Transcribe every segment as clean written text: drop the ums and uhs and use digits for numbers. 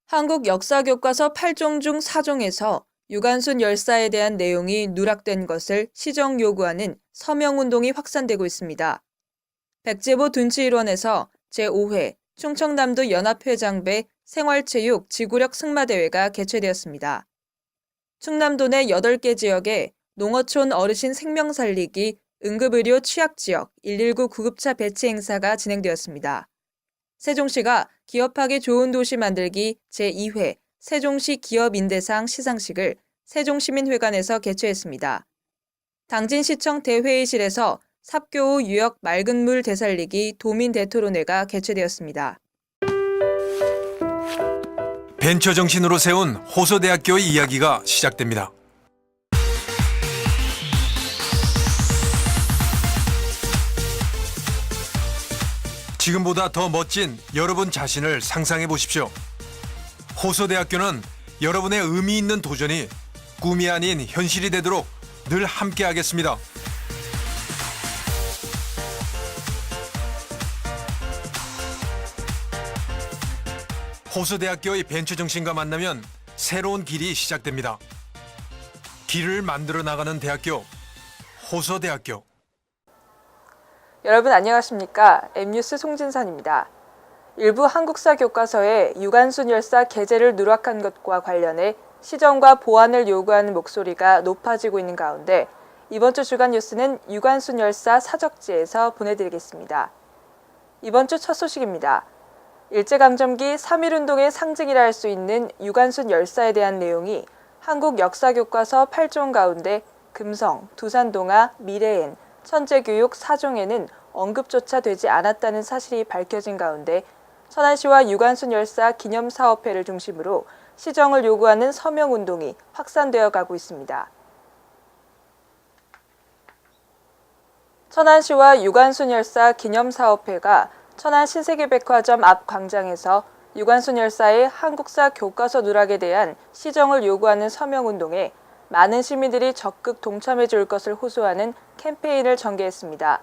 한국 역사교과서 8종 중 4종에서 유관순 열사에 대한 내용이 누락된 것을 시정 요구하는 서명운동이 확산되고 있습니다. 백제보 둔치 일원에서 제5회 충청남도 연합회장배 생활체육 지구력 승마대회가 개최되었습니다. 충남도 내 8개 지역에 농어촌 어르신 생명 살리기 응급의료 취약지역 119 구급차 배치 행사가 진행되었습니다. 세종시가 기업하기 좋은 도시 만들기 제2회 세종시 기업인대상 시상식을 세종시민회관에서 개최했습니다. 당진시청 대회의실에서 삽교후 유역 맑은 물 되살리기 도민 대토론회가 개최되었습니다. 벤처 정신으로 세운 호서대학교의 이야기가 시작됩니다. 지금보다 더 멋진 여러분 자신을 상상해 보십시오. 호서대학교는 여러분의 의미 있는 도전이 꿈이 아닌 현실이 되도록 늘 함께 하겠습니다. 호서대학교의 벤처 정신과 만나면 새로운 길이 시작됩니다. 길을 만들어 나가는 대학교, 호서대학교. 여러분 안녕하십니까? M뉴스 송진선입니다. 일부 한국사 교과서에 유관순 열사 계제를 누락한 것과 관련해 시정과 보완을 요구하는 목소리가 높아지고 있는 가운데 이번 주 주간 뉴스는 유관순 열사 사적지에서 보내드리겠습니다. 이번 주 첫 소식입니다. 일제강점기 3.1운동의 상징이라 할 수 있는 유관순 열사에 대한 내용이 한국 역사교과서 8종 가운데 금성, 두산동화, 미래엔, 천재교육 4종에는 언급조차 되지 않았다는 사실이 밝혀진 가운데 천안시와 유관순 열사 기념사업회를 중심으로 시정을 요구하는 서명운동이 확산되어 가고 있습니다. 천안시와 유관순 열사 기념사업회가 천안 신세계백화점 앞 광장에서 유관순 열사의 한국사 교과서 누락에 대한 시정을 요구하는 서명운동에 많은 시민들이 적극 동참해 줄 것을 호소하는 캠페인을 전개했습니다.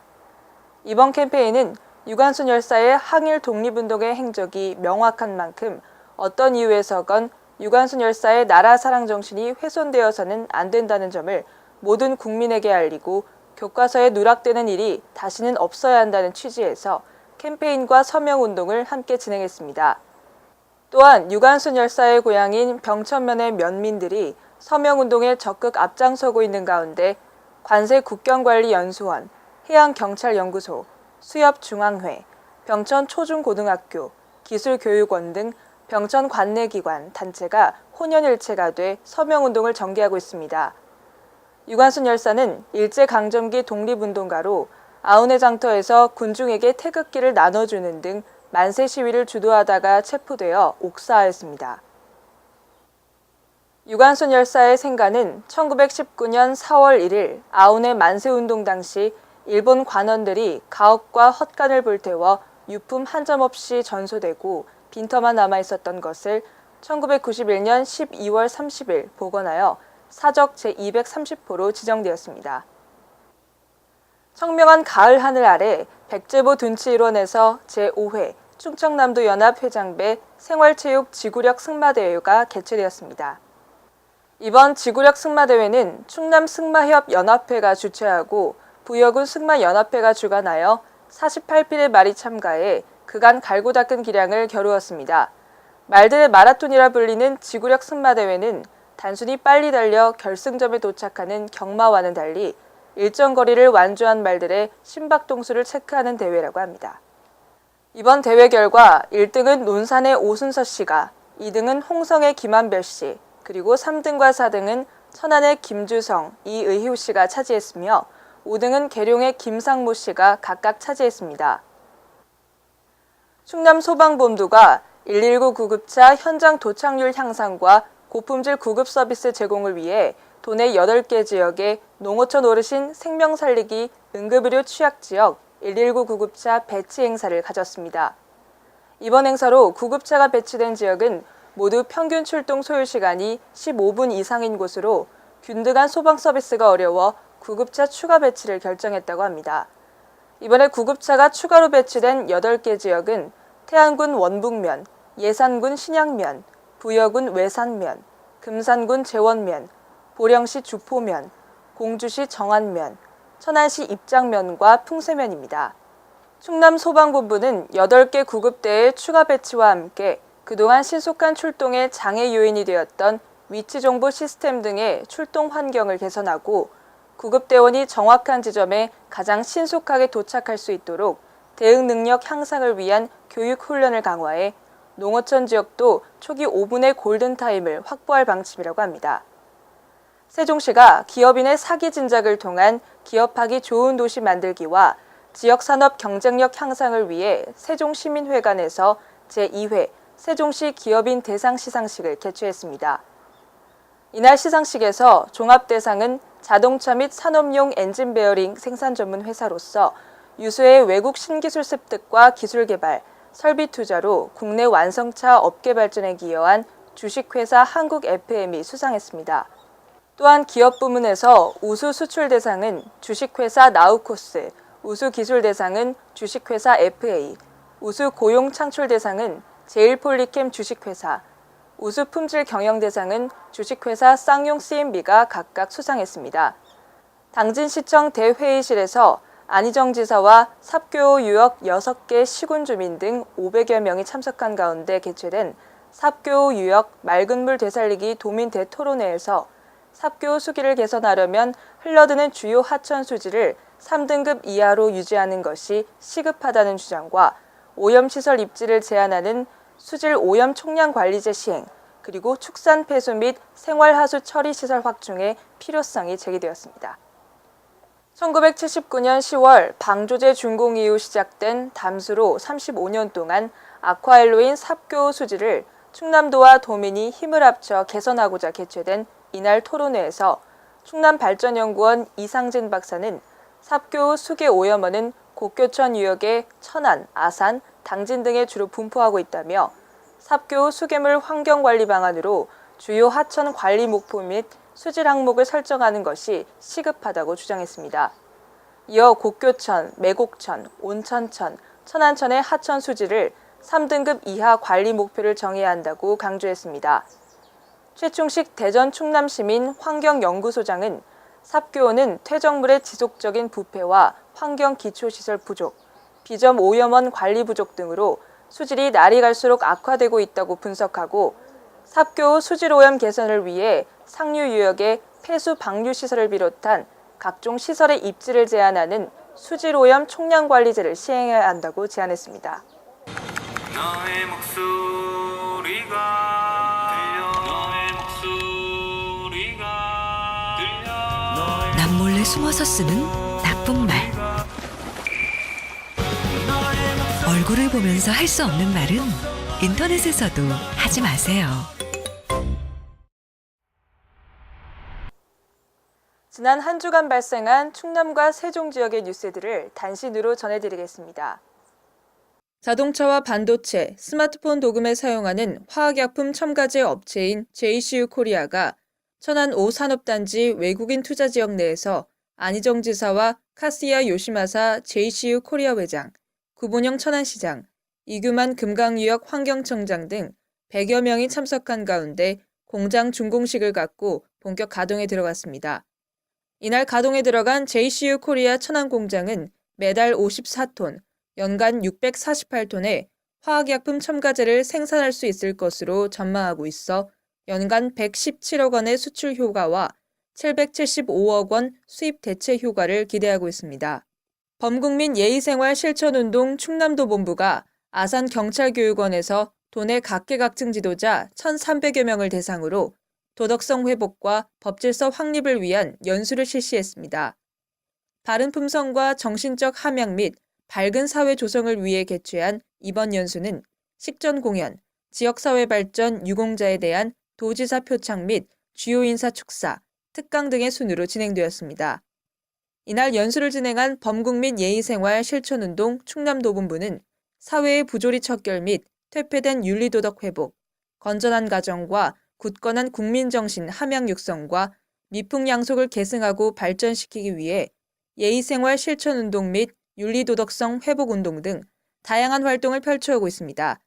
이번 캠페인은 유관순 열사의 항일 독립운동의 행적이 명확한 만큼 어떤 이유에서건 유관순 열사의 나라 사랑 정신이 훼손되어서는 안 된다는 점을 모든 국민에게 알리고 교과서에 누락되는 일이 다시는 없어야 한다는 취지에서 캠페인과 서명운동을 함께 진행했습니다. 또한 유관순 열사의 고향인 병천면의 면민들이 서명운동에 적극 앞장서고 있는 가운데 관세국경관리연수원, 해양경찰연구소, 수협중앙회, 병천초중고등학교, 기술교육원 등 병천 관내기관, 단체가 혼연일체가 돼 서명운동을 전개하고 있습니다. 유관순 열사는 일제강점기 독립운동가로 아우네 장터에서 군중에게 태극기를 나눠주는 등 만세 시위를 주도하다가 체포되어 옥사하였습니다. 유관순 열사의 생가는 1919년 4월 1일 아우네 만세운동 당시 일본 관원들이 가옥과 헛간을 불태워 유품 한 점 없이 전소되고 빈터만 남아있었던 것을 1991년 12월 30일 복원하여 사적 제230호로 지정되었습니다. 청명한 가을 하늘 아래 백제보 둔치1원에서 제5회 충청남도 연합회장배 생활체육 지구력 승마대회가 개최되었습니다. 이번 지구력 승마대회는 충남 승마협 연합회가 주최하고 부여군 승마연합회가 주관하여 48필의 말이 참가해 그간 갈고 닦은 기량을 겨루었습니다. 말들의 마라톤이라 불리는 지구력 승마대회는 단순히 빨리 달려 결승점에 도착하는 경마와는 달리 일정 거리를 완주한 말들의 심박동수를 체크하는 대회라고 합니다. 이번 대회 결과 1등은 논산의 오순서 씨가, 2등은 홍성의 김한별 씨, 그리고 3등과 4등은 천안의 김주성, 이의효 씨가 차지했으며 5등은 계룡의 김상모 씨가 각각 차지했습니다. 충남소방본부가 119 구급차 현장 도착률 향상과 고품질 구급 서비스 제공을 위해 도내 8개 지역에 농어촌 어르신 생명 살리기 응급의료 취약지역 119 구급차 배치 행사를 가졌습니다. 이번 행사로 구급차가 배치된 지역은 모두 평균 출동 소요 시간이 15분 이상인 곳으로 균등한 소방 서비스가 어려워 구급차 추가 배치를 결정했다고 합니다. 이번에 구급차가 추가로 배치된 8개 지역은 태안군 원북면, 예산군 신양면, 부여군 외산면, 금산군 제원면, 보령시 주포면, 공주시 정안면, 천안시 입장면과 풍세면입니다. 충남소방본부는 8개 구급대의 추가 배치와 함께 그동안 신속한 출동의 장애 요인이 되었던 위치정보 시스템 등의 출동 환경을 개선하고 구급대원이 정확한 지점에 가장 신속하게 도착할 수 있도록 대응 능력 향상을 위한 교육 훈련을 강화해 농어촌 지역도 초기 5분의 골든타임을 확보할 방침이라고 합니다. 세종시가 기업인의 사기 진작을 통한 기업하기 좋은 도시 만들기와 지역산업 경쟁력 향상을 위해 세종시민회관에서 제2회 세종시 기업인 대상 시상식을 개최했습니다. 이날 시상식에서 종합대상은 자동차 및 산업용 엔진 베어링 생산 전문 회사로서 유수의 외국 신기술 습득과 기술 개발, 설비 투자로 국내 완성차 업계 발전에 기여한 주식회사 한국 FM이 수상했습니다. 또한 기업 부문에서 우수 수출 대상은 주식회사 나우코스, 우수 기술 대상은 주식회사 FA, 우수 고용 창출 대상은 제일폴리캠 주식회사, 우수 품질 경영 대상은 주식회사 쌍용 CMB가 각각 수상했습니다. 당진시청 대회의실에서 안희정 지사와 삽교 유역 6개 시군 주민 등 500여 명이 참석한 가운데 개최된 삽교 유역 맑은 물 되살리기 도민 대토론회에서 삽교 수기를 개선하려면 흘러드는 주요 하천 수지를 3등급 이하로 유지하는 것이 시급하다는 주장과 오염시설 입지를 제한하는 수질 오염 총량 관리제 시행, 그리고 축산 폐수 및 생활하수 처리 시설 확충의 필요성이 제기되었습니다. 1979년 10월 방조제 준공 이후 시작된 담수로 35년 동안 아쿠아엘로인 삽교 수지를 충남도와 도민이 힘을 합쳐 개선하고자 개최된 이날 토론회에서 충남발전연구원 이상진 박사는 삽교 수계 오염원은 곡교천 유역의 천안, 아산, 당진 등에 주로 분포하고 있다며 삽교 수계물 환경관리 방안으로 주요 하천 관리 목표 및 수질 항목을 설정하는 것이 시급하다고 주장했습니다. 이어 곡교천, 매곡천, 온천천, 천안천의 하천 수지를 3등급 이하 관리 목표를 정해야 한다고 강조했습니다. 최충식 대전 충남시민 환경연구소장은 삽교원은 퇴적물의 지속적인 부패와 환경 기초시설 부족, 비점 오염원 관리 부족 등으로 수질이 날이 갈수록 악화되고 있다고 분석하고 삽교 수질 오염 개선을 위해 상류 유역의 폐수 방류 시설을 비롯한 각종 시설의 입지를 제한하는 수질 오염 총량 관리제를 시행해야 한다고 제안했습니다. 너의 목소리가 들려 너의 목소리가 들려 남몰래 숨어서 쓰는 나쁜 말. 얼굴을 보면서 할 수 없는 말은 인터넷에서도 하지 마세요. 지난 한 주간 발생한 충남과 세종 지역의 뉴스들을 단신으로 전해드리겠습니다. 자동차와 반도체, 스마트폰 도금에 사용하는 화학약품 첨가제 업체인 JCU 코리아가 천안 5산업단지 외국인 투자 지역 내에서 안희정 지사와 카시야 요시마사 JCU 코리아 회장, 구본영 천안시장, 이규만 금강유역 환경청장 등 100여 명이 참석한 가운데 공장 준공식을 갖고 본격 가동에 들어갔습니다. 이날 가동에 들어간 JCU 코리아 천안 공장은 매달 54톤, 연간 648톤의 화학약품 첨가제를 생산할 수 있을 것으로 전망하고 있어 연간 117억 원의 수출 효과와 775억 원 수입 대체 효과를 기대하고 있습니다. 범국민 예의생활 실천운동 충남도 본부가 아산경찰교육원에서 도내 각계각층 지도자 1,300여 명을 대상으로 도덕성 회복과 법질서 확립을 위한 연수를 실시했습니다. 바른 품성과 정신적 함양 및 밝은 사회 조성을 위해 개최한 이번 연수는 식전 공연, 지역사회 발전 유공자에 대한 도지사 표창 및 주요 인사 축사, 특강 등의 순으로 진행되었습니다. 이날 연수를 진행한 범국민 예의생활 실천운동 충남도본부는 사회의 부조리 척결 및 퇴폐된 윤리도덕 회복, 건전한 가정과 굳건한 국민정신 함양 육성과 미풍양속을 계승하고 발전시키기 위해 예의생활 실천운동 및 윤리도덕성 회복운동 등 다양한 활동을 펼쳐오고 있습니다.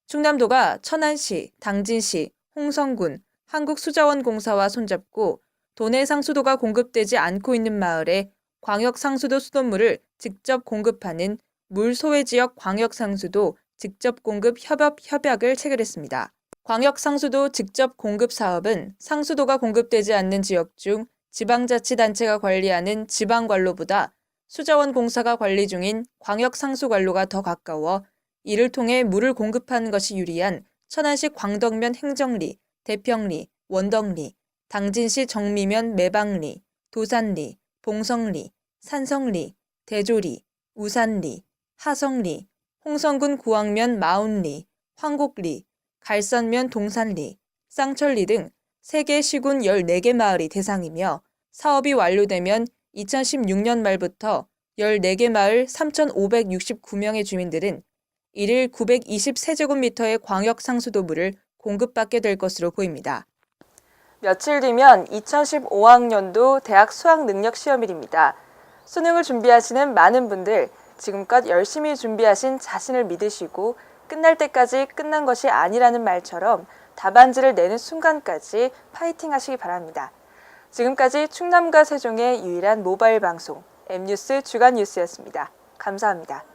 충남도가 천안시, 당진시, 홍성군, 한국수자원공사와 손잡고 도내 상수도가 공급되지 않고 있는 마을에 광역상수도 수돗물을 직접 공급하는 물소외지역 광역상수도 직접 공급 협약을 체결했습니다. 광역상수도 직접 공급 사업은 상수도가 공급되지 않는 지역 중 지방자치단체가 관리하는 지방관로보다 수자원공사가 관리 중인 광역상수관로가 더 가까워 이를 통해 물을 공급하는 것이 유리한 천안시 광덕면 행정리, 대평리, 원덕리, 당진시 정미면 매방리, 도산리, 봉성리, 산성리, 대조리, 우산리, 하성리, 홍성군 구왕면 마운리, 황곡리, 갈산면 동산리, 쌍천리 등 세계 시군 14개 마을이 대상이며 사업이 완료되면 2016년 말부터 14개 마을 3,569명의 주민들은 일일 920세제곱미터의 광역 상수도물을 공급받게 될 것으로 보입니다. 며칠 뒤면 2015학년도 대학 수학능력시험일입니다. 수능을 준비하시는 많은 분들 지금껏 열심히 준비하신 자신을 믿으시고 끝날 때까지 끝난 것이 아니라는 말처럼 답안지를 내는 순간까지 파이팅 하시기 바랍니다. 지금까지 충남과 세종의 유일한 모바일 방송 M뉴스 주간 뉴스였습니다. 감사합니다.